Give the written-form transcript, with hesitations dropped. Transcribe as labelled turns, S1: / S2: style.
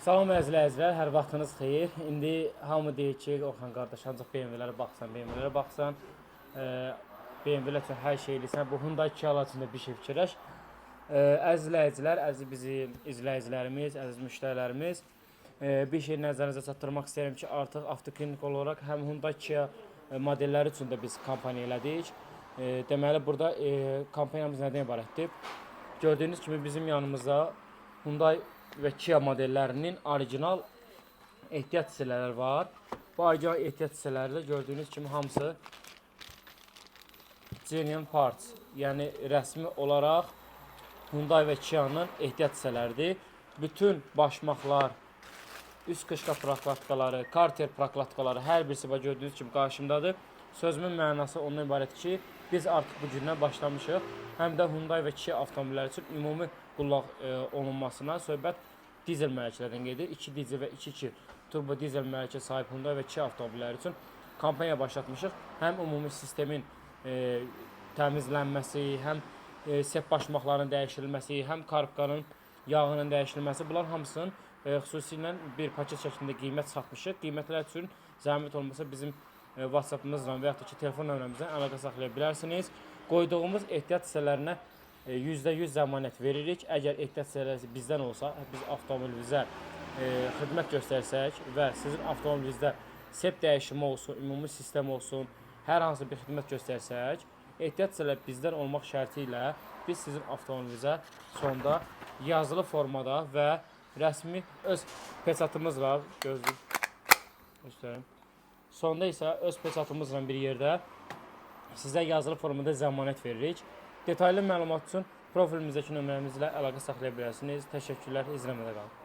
S1: Salam əzizlər, hər vaxtınız xeyir. İndi hamı deyir ki, Orxan qardaş, ancaq BMW-lərə baxsan, BMW-lər üçün hər şey eləyirsən. Bu Hyundai Kia üçün də bir şey fikirləş. Əziz izləyicilər, əziz bizim izləyicilərimiz, əziz müştərilərimiz, bir şey nəzərinizə çatdırmaq istəyirəm ki, artıq avtoklinik olaraq həm Hyundai Kia modelləri üçün də biz kampaniya elədik. Deməli, burada kampaniyamız nədən ibarətdir? Gördüyünüz kimi bizim yanımızda Hyundai və Kia modellərinin orijinal ehtiyat hissələri var. Bu orijinal ehtiyat hissələri gördüyünüz kimi hamısı genuine parts, yəni rəsmi olaraq Hyundai və Kia'nın ehtiyat hissələridir. Bütün başmaqlar, üst qışqa proklatkaları, karter proklatkaları hər birisi gördüyünüz kimi qarşımdadır. Sözümün mənası ondan ibarət ki, biz artıq bu gündən başlamışıq. Həm də Hyundai və Kia avtomobilləri üçün ümumi qullaq olunmasına söhbət dizel mərkələrdən gedir. 2 dizel və 2.2 turbo dizel mərkə sahib Hyundai və Kia avtomobilləri üçün kampaniya başlatmışıq. Həm ümumi sistemin təmizlənməsi, həm sep başmaqlarının dəyişdirilməsi, həm karpkanın yağının dəyişdirilməsi, bunlar hamısının xüsusilə bir paket şəklində qiymət satmışıq. Qiymətlər üçün zəhmət olmasa bizim WhatsApp-ımızla və yaxud da ki, telefon nömrəmizdən əlaqə saxlaya bilərsiniz. Qoyduğumuz ehtiyat hissələrinə %100 zəmanət veririk. Əgər ehtiyat hissələri bizdən olsa, biz avtomobilimizə xidmət göstərsək və sizin avtomobilinizdə sep dəyişimi olsun, ümumi sistem olsun, hər hansı bir xidmət göstərsək, ehtiyat hissələri bizdən olmaq şərti ilə biz sizin avtomobilinizə sonda yazılı formada və rəsmi öz peçatımızla göstərim. Sonda isə öz peçatımızla bir yerdə sizə yazılı formada zəmanət veririk. Detaylı məlumat üçün profilimizdəki nömrəmizlə əlaqə saxlaya bilərsiniz. Təşəkkürlər, izləmədə qalın.